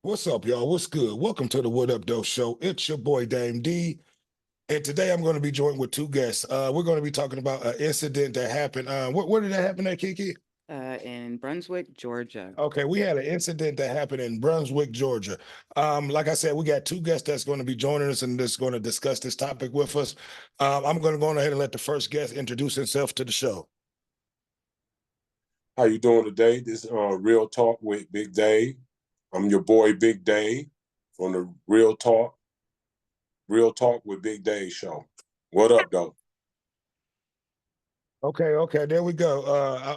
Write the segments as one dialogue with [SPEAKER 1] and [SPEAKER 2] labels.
[SPEAKER 1] What's up, y'all? What's good? Welcome to the What Up Doe Show. It's your boy Dame D, and today I'm going to be joined with two guests. We're going to be talking about an incident that happened. Where did that happen at, Kiki?
[SPEAKER 2] In Brunswick, Georgia.
[SPEAKER 1] Okay, we had an incident that happened in Brunswick, Georgia. Like I said, we got two guests that's going to be joining us and that's going to discuss this topic with us. I'm going to go ahead and let the first guest introduce himself to the show.
[SPEAKER 3] How you doing today? This Real Talk with Big Dave. I'm your boy Big Dave from the Real Talk with Big Dave show. What up, though?
[SPEAKER 1] Okay, there we go.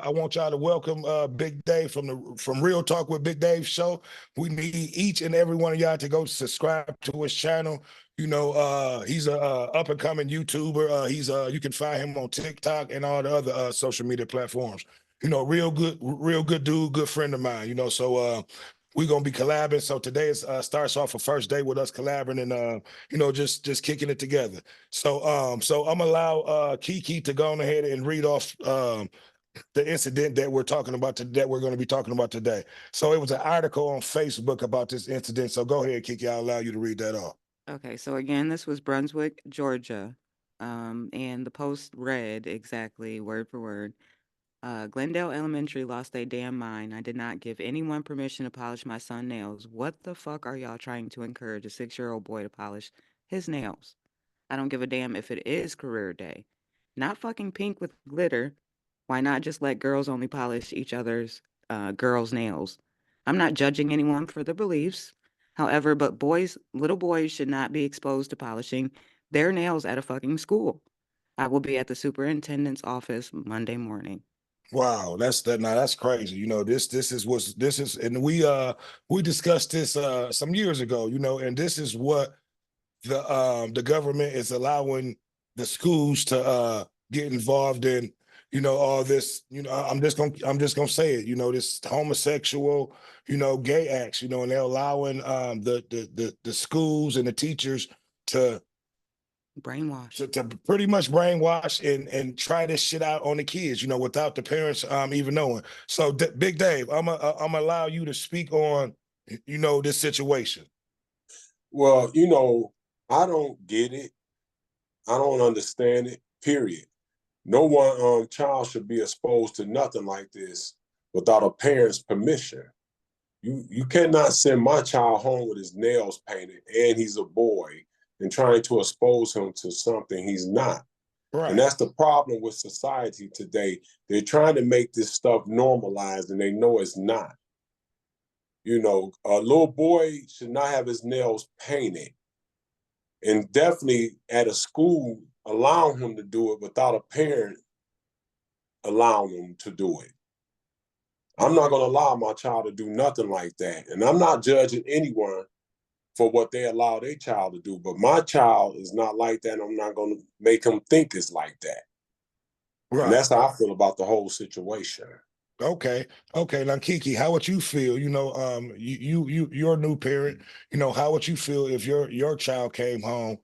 [SPEAKER 1] I want y'all to welcome Big Dave from Real Talk with Big Dave show. We need each and every one of y'all to go subscribe to his channel. He's a up and coming YouTuber. You can find him on TikTok and all the other social media platforms. Real good dude, good friend of mine. We're gonna be collabing. So today starts off a first day with us collabing and just kicking it together. So I'm gonna allow Kiki to go on ahead and read off the incident that we're talking about that we're going to be talking about today. So it was an article on Facebook about this incident. So go ahead, Kiki. I'll allow you to read that off.
[SPEAKER 2] Okay, so again, this was Brunswick, Georgia. And the post read exactly word for word. Glendale Elementary lost their damn mind. I did not give anyone permission to polish my son's nails. What the fuck are y'all trying to encourage a 6-year-old boy to polish his nails? I don't give a damn if it is career day. Not fucking pink with glitter. Why not just let girls only polish each other's girls' nails? I'm not judging anyone for their beliefs. However, but little boys should not be exposed to polishing their nails at a fucking school. I will be at the superintendent's office Monday morning.
[SPEAKER 1] Wow, that's crazy. And we discussed this some years ago, and this is what the government is allowing the schools to get involved in, all this, I'm just gonna say it, this homosexual, gay acts, and they're allowing the schools and the teachers to
[SPEAKER 2] Brainwash.
[SPEAKER 1] to pretty much brainwash and try this shit out on the kids, without the parents even knowing. So Big Dave, I'm gonna allow you to speak on, this situation.
[SPEAKER 3] Well, I don't get it. I don't understand it. Period. No one child should be exposed to nothing like this without a parent's permission. You cannot send my child home with his nails painted and he's a boy and trying to expose him to something he's not. And
[SPEAKER 1] Right.
[SPEAKER 3] that's the problem with society today. They're trying to make this stuff normalized and they know it's not. A little boy should not have his nails painted. And definitely at a school, allowing him to do it without a parent allowing him to do it. I'm not going to allow my child to do nothing like that. And I'm not judging anyone for what they allow their child to do. But my child is not like that. And I'm not going to make him think it's like that. And
[SPEAKER 1] Right.
[SPEAKER 3] that's how I feel about the whole situation.
[SPEAKER 1] Okay. Now, Kiki, how would you feel? You're a new parent. How would you feel if your child came home,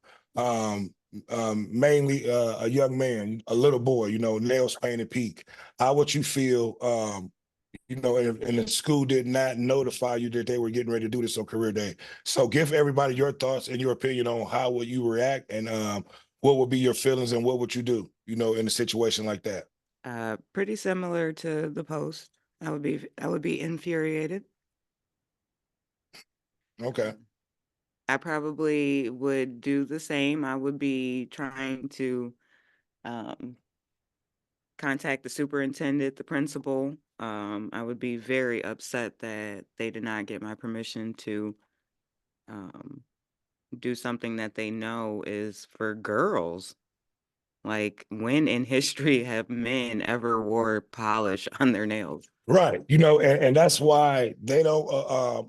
[SPEAKER 1] mainly a young man, a little boy, nails painted pink? How would you feel? And the school did not notify you that they were getting ready to do this on career day. So, give everybody your thoughts and your opinion on how would you react and what would be your feelings and what would you do? In a situation like that.
[SPEAKER 2] Pretty similar to the post. I would be infuriated.
[SPEAKER 1] Okay.
[SPEAKER 2] I probably would do the same. I would be trying to um, contact the superintendent, the principal. I would be very upset that they did not get my permission to um, do something that they know is for girls. Like, when in history have men ever wore polish on their nails?
[SPEAKER 1] Right. And that's why they don't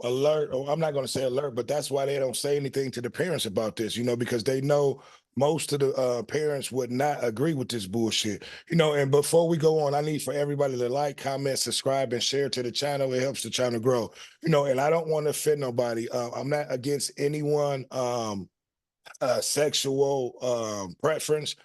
[SPEAKER 1] alert, or I'm not going to say alert, but that's why they don't say anything to the parents about this, because they know most of the parents would not agree with this bullshit. And before we go on, I need for everybody to like, comment, subscribe, and share to the channel. It helps the channel grow, and I don't want to offend nobody. I'm not against anyone sexual preference.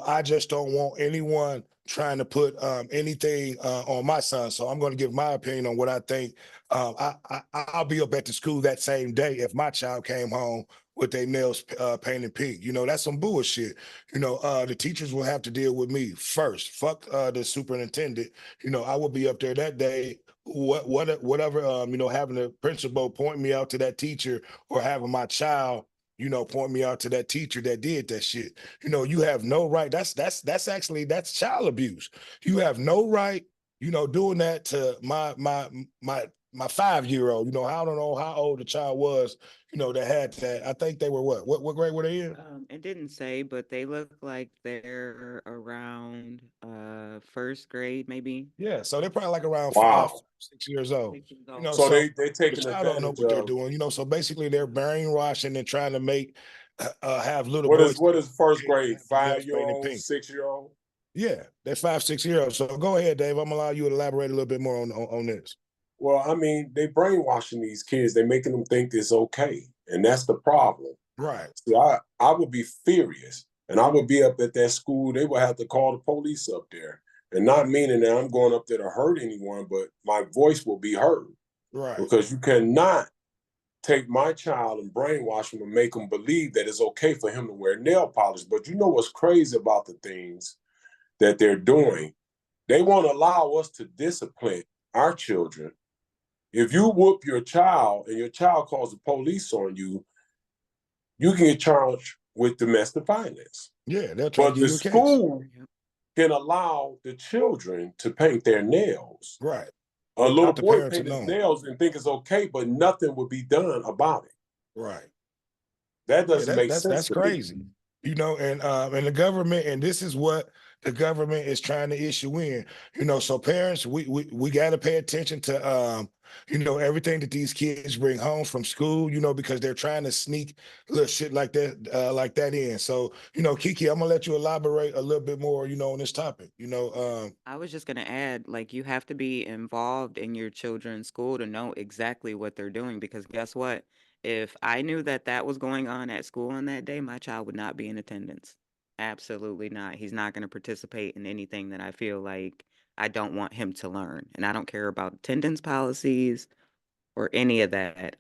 [SPEAKER 1] I just don't want anyone trying to put anything on my son. So I'm going to give my opinion on what I think. I'll be up at the school that same day if my child came home with their nails painted pink. That's some bullshit. The teachers will have to deal with me first. Fuck the superintendent. I will be up there that day. Whatever. Having the principal point me out to that teacher, or having my child, point me out to that teacher that did that shit. You have no right. That's child abuse. You have no right, doing that to my 5-year-old. I don't know how old the child was, that had that. I think they were what grade were they in?
[SPEAKER 2] It didn't say, but they look like they're around first grade, maybe
[SPEAKER 1] Yeah, so they're probably like around five,
[SPEAKER 3] Wow.
[SPEAKER 1] 6 years old.
[SPEAKER 2] 6 years old.
[SPEAKER 3] So
[SPEAKER 1] So
[SPEAKER 3] they
[SPEAKER 1] the
[SPEAKER 3] taking
[SPEAKER 1] child don't know
[SPEAKER 3] advantage
[SPEAKER 1] what they're
[SPEAKER 3] of
[SPEAKER 1] doing. So basically they're brainwashing and trying to make have little
[SPEAKER 3] what
[SPEAKER 1] boys
[SPEAKER 3] is first
[SPEAKER 1] behave and
[SPEAKER 3] grade?
[SPEAKER 1] have their nails painted
[SPEAKER 3] 5-year-old,
[SPEAKER 1] pink.
[SPEAKER 3] 6-year-old?
[SPEAKER 1] Yeah, they're 5, 6 years old. So go ahead, Dave. I'm gonna allow you to elaborate a little bit more on this.
[SPEAKER 3] Well, I mean, they brainwashing these kids. They making them think it's okay, and that's the problem.
[SPEAKER 1] Right.
[SPEAKER 3] See, I would be furious, and I would be up at that school. They would have to call the police up there, and not meaning that I'm going up there to hurt anyone, but my voice will be heard
[SPEAKER 1] Right.
[SPEAKER 3] because you cannot take my child and brainwash him and make him believe that it's okay for him to wear nail polish. But you know what's crazy about the things that they're doing? They won't allow us to discipline our children. If you whoop your child and your child calls the police on you, you can get charged with domestic violence.
[SPEAKER 1] Yeah, they'll try to
[SPEAKER 3] But
[SPEAKER 1] give
[SPEAKER 3] the
[SPEAKER 1] you a case.
[SPEAKER 3] school can allow the children to paint their nails.
[SPEAKER 1] Right.
[SPEAKER 3] A little
[SPEAKER 1] Without the
[SPEAKER 3] boy
[SPEAKER 1] parents
[SPEAKER 3] paint his
[SPEAKER 1] knowing.
[SPEAKER 3] nails and think it's okay, but nothing would be done about it.
[SPEAKER 1] Right.
[SPEAKER 3] That
[SPEAKER 1] Yeah,
[SPEAKER 3] doesn't make sense
[SPEAKER 1] that's
[SPEAKER 3] to me.
[SPEAKER 1] crazy. And the government, and this is what the government is trying to issue in. So parents, we got to pay attention to everything that these kids bring home from school, because they're trying to sneak little shit like that in. So, Kiki, I'm gonna let you elaborate a little bit more, on this topic.
[SPEAKER 2] I was just gonna add, like, you have to be involved in your children's school to know exactly what they're doing. Because guess what? If I knew that that was going on at school on that day, my child would not be in attendance. Absolutely not. He's not going to participate in anything that I feel like I don't want him to learn. And I don't care about attendance policies or any of that.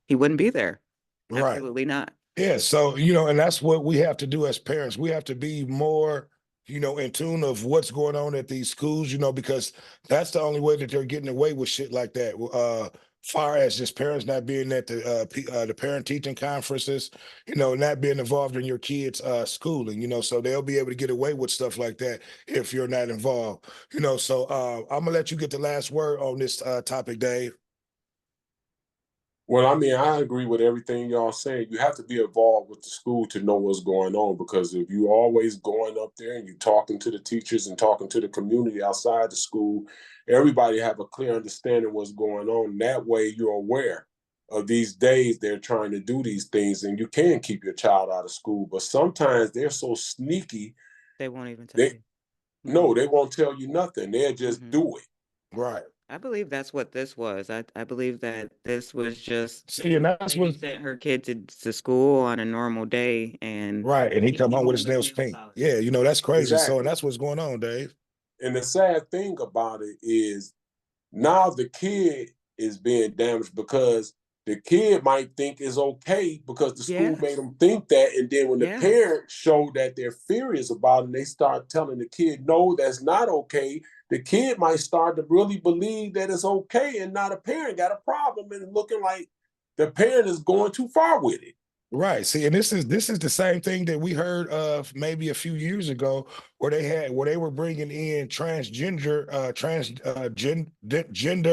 [SPEAKER 2] He wouldn't be there.
[SPEAKER 1] Right.
[SPEAKER 2] Absolutely not.
[SPEAKER 1] Yeah, so and that's what we have to do as parents. We have to be more, in tune of what's going on at these schools, because that's the only way that they're getting away with shit like that. Far as just parents not being at the parent teaching conferences, not being involved in your kids' schooling, so they'll be able to get away with stuff like that if you're not involved, So I'm gonna let you get the last word on this topic, Dave.
[SPEAKER 3] Well, I mean, I agree with everything y'all saying. You have to be involved with the school to know what's going on, because if you always going up there and you talking to the teachers and talking to the community outside the school, everybody have a clear understanding what's going on. That way you're aware of these days they're trying to do these things, and you can keep your child out of school. But sometimes they're so sneaky,
[SPEAKER 2] They won't even tell
[SPEAKER 3] they
[SPEAKER 2] you.
[SPEAKER 3] no,
[SPEAKER 2] Mhm.
[SPEAKER 3] they won't tell you nothing. They'll just
[SPEAKER 2] Mhm.
[SPEAKER 3] do it.
[SPEAKER 1] Right.
[SPEAKER 2] I believe that's what this was. I believe that this was just
[SPEAKER 1] See, and that's
[SPEAKER 2] lady
[SPEAKER 1] what
[SPEAKER 2] sent her kid to school on a normal day, and
[SPEAKER 1] right. And he
[SPEAKER 2] he
[SPEAKER 1] come
[SPEAKER 2] came
[SPEAKER 1] home with
[SPEAKER 2] home
[SPEAKER 1] his
[SPEAKER 2] with
[SPEAKER 1] nails
[SPEAKER 2] nail
[SPEAKER 1] pink.
[SPEAKER 2] polish.
[SPEAKER 1] Yeah, that's crazy. So, and
[SPEAKER 3] Exactly.
[SPEAKER 1] that's what's going on, Dave.
[SPEAKER 3] And the sad thing about it is now the kid is being damaged because the kid might think it's okay because the school made
[SPEAKER 2] Yes.
[SPEAKER 3] them think that. And then when the
[SPEAKER 2] Yes.
[SPEAKER 3] parents show that they're furious about it and they start telling the kid, no, that's not okay, the kid might start to really believe that it's okay, and now the parent got a problem and looking like the parent is going too far with it.
[SPEAKER 1] Right. See, and this is the same thing that we heard of maybe a few years ago, where they were bringing in gender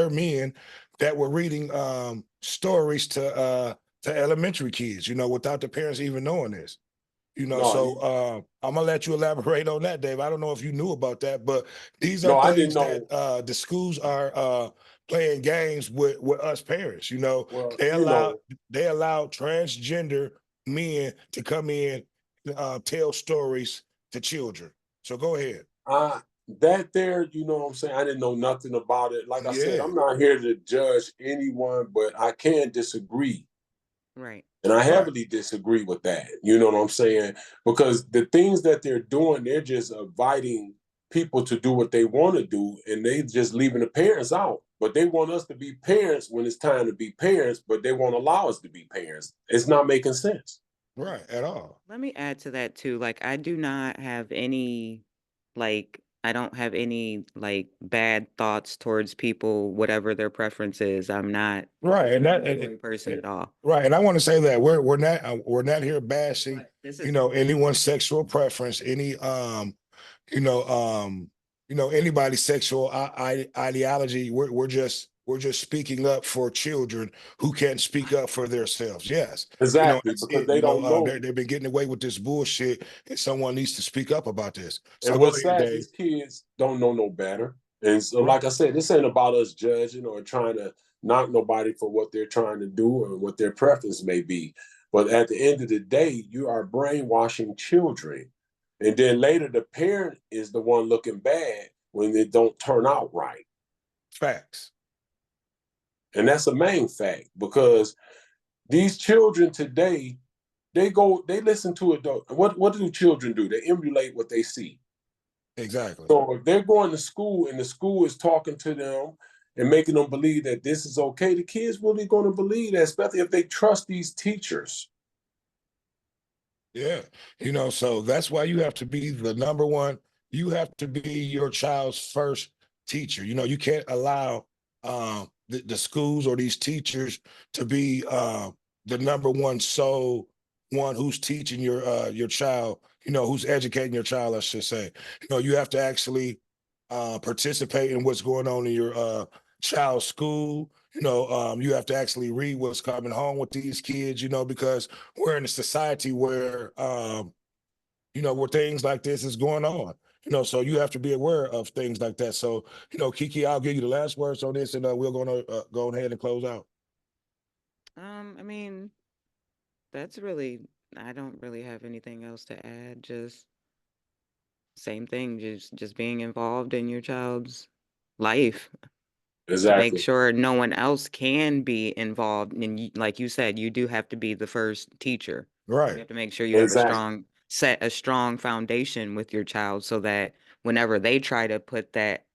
[SPEAKER 1] men that were reading stories to elementary kids, without the parents even knowing this.
[SPEAKER 3] No,
[SPEAKER 1] So I'm gonna let you elaborate on that, Dave. I don't know if you knew about that, but these are
[SPEAKER 3] no, I didn't
[SPEAKER 1] things that
[SPEAKER 3] know.
[SPEAKER 1] the schools are playing games with us parents.
[SPEAKER 3] Well,
[SPEAKER 1] They allow they allow transgender men to come in, tell stories to children. So go ahead.
[SPEAKER 3] That there, you know what I'm saying? I didn't know nothing about it. Like I said,
[SPEAKER 1] Yeah,
[SPEAKER 3] I'm not here to judge anyone, but I can disagree
[SPEAKER 2] Right.
[SPEAKER 3] And I
[SPEAKER 1] Right.
[SPEAKER 3] heavily disagree with that. You know what I'm saying? Because the things that they're doing, they're just inviting people to do what they want to do, and they just leaving the parents out. But they want us to be parents when it's time to be parents, but they won't allow us to be parents. It's not making sense.
[SPEAKER 1] Right. At all.
[SPEAKER 2] Let me add to that too. Like, I do not have any, I don't have any like bad thoughts towards people, whatever their preference is. I'm not
[SPEAKER 1] Right. And that
[SPEAKER 2] a person at all.
[SPEAKER 1] right. And I want to say that we're not here bashing,
[SPEAKER 2] But this is
[SPEAKER 1] anyone's sexual preference, any you know, anybody's sexual ideology. We're just speaking up for children who can't speak up for themselves. Yes,
[SPEAKER 3] Exactly,
[SPEAKER 1] that's
[SPEAKER 3] because
[SPEAKER 1] it.
[SPEAKER 3] they don't know.
[SPEAKER 1] They've been getting away with this bullshit, and someone needs to speak up about this. So
[SPEAKER 3] And
[SPEAKER 1] go
[SPEAKER 3] what's
[SPEAKER 1] ahead,
[SPEAKER 3] sad,
[SPEAKER 1] Dave.
[SPEAKER 3] these kids don't know no better. And so,
[SPEAKER 1] Right,
[SPEAKER 3] like I said, this ain't about us judging or trying to knock nobody for what they're trying to do or what their preference may be. But at the end of the day, you are brainwashing children. And then later, the parent is the one looking bad when it don't turn out right.
[SPEAKER 1] facts.
[SPEAKER 3] And that's a main fact because these children today, they listen to adult. What do children do? They emulate what they see.
[SPEAKER 1] Exactly.
[SPEAKER 3] So if they're going to school and the school is talking to them and making them believe that this is okay, the kids really going to believe that, especially if they trust these teachers.
[SPEAKER 1] Yeah. So that's why you have to be the number one. You have to be your child's first teacher. You can't allow the schools or these teachers to be the number one sole one who's teaching your child, who's educating your child, I should say. You have to actually participate in what's going on in your child's school. You have to actually read what's coming home with these kids, because we're in a society where things like this is going on. So you have to be aware of things like that. So, Kiki, I'll give you the last words on this, and we're gonna go ahead and close out.
[SPEAKER 2] I mean, that's really, I don't really have anything else to add. Just same thing, just being involved in your child's life to make
[SPEAKER 3] Exactly.
[SPEAKER 2] sure no one else can be involved. And like you said, you do have to be the first teacher. You
[SPEAKER 1] Right,
[SPEAKER 2] have to make sure you have
[SPEAKER 3] Exactly.
[SPEAKER 2] set a strong foundation with your child so that whenever they try to put that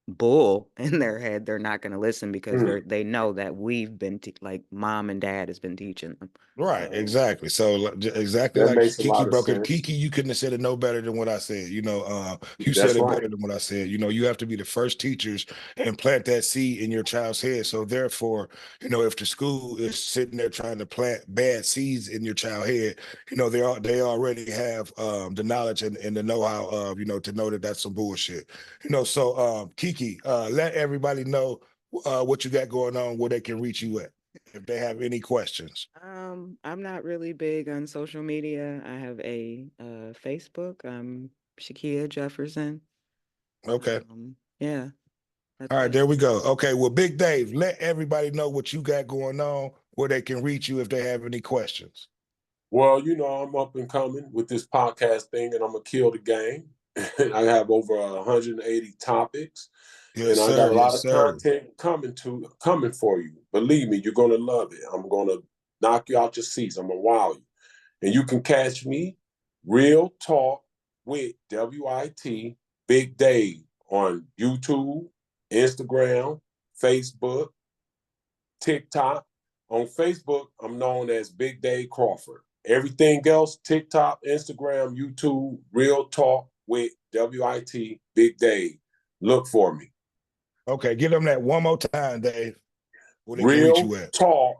[SPEAKER 2] bull in their head, they're not going to listen because
[SPEAKER 3] Mhm.
[SPEAKER 2] they know that we've been like mom and dad has been teaching them.
[SPEAKER 1] right,
[SPEAKER 2] So,
[SPEAKER 1] exactly. So exactly
[SPEAKER 3] That
[SPEAKER 1] like
[SPEAKER 3] makes a
[SPEAKER 1] Kiki
[SPEAKER 3] lot of
[SPEAKER 1] broke it.
[SPEAKER 3] sense.
[SPEAKER 1] Kiki, you couldn't have said it no better than what I said. You said
[SPEAKER 3] That's
[SPEAKER 1] it
[SPEAKER 3] right.
[SPEAKER 1] better than what I said. You have to be the first teachers and plant that seed in your child's head. So therefore, if the school is sitting there trying to plant bad seeds in your child's head, they already have the knowledge and the know-how of to know that that's some bullshit. So Kiki, let everybody know what you got going on, where they can reach you at if they have any questions.
[SPEAKER 2] I'm not really big on social media. I have a Facebook. I'm Shakia Jefferson.
[SPEAKER 1] Okay.
[SPEAKER 2] Yeah,
[SPEAKER 1] All
[SPEAKER 2] that's
[SPEAKER 1] right,
[SPEAKER 2] it.
[SPEAKER 1] there we go. Okay, well, Big Dave, let everybody know what you got going on, where they can reach you if they have any questions.
[SPEAKER 3] Well, I'm up and coming with this podcast thing, and I'm gonna kill the game. I have over 180 topics,
[SPEAKER 1] Yes,
[SPEAKER 3] and I got
[SPEAKER 1] sir.
[SPEAKER 3] a lot
[SPEAKER 1] Yes,
[SPEAKER 3] of
[SPEAKER 1] sir.
[SPEAKER 3] content coming for you. Believe me, you're gonna love it. I'm gonna knock you out your seats. I'm gonna wow you, and you can catch me, Real Talk with WIT Big Dave on YouTube, Instagram, Facebook, TikTok. On Facebook, I'm known as Big Dave Crawford. Everything else, TikTok, Instagram, YouTube, Real Talk with WIT Big Dave. Look for me.
[SPEAKER 1] Okay, give them that one more time, Dave, where they can reach
[SPEAKER 3] Real
[SPEAKER 1] you at.
[SPEAKER 3] Talk,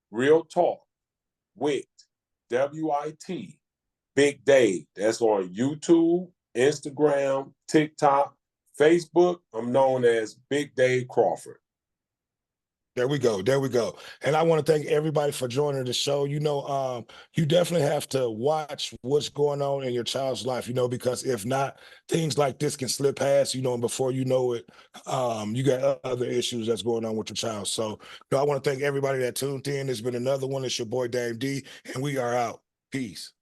[SPEAKER 3] Real Talk with WIT Big Dave. That's on YouTube, Instagram, TikTok, Facebook. I'm known as Big Dave Crawford.
[SPEAKER 1] There we go. There we go. And I want to thank everybody for joining the show. You definitely have to watch what's going on in your child's life, because if not, things like this can slip past, and before you know it, you got other issues that's going on with your child. So, I want to thank everybody that tuned in. There's been another one. It's your boy Dave D, and we are out. Peace.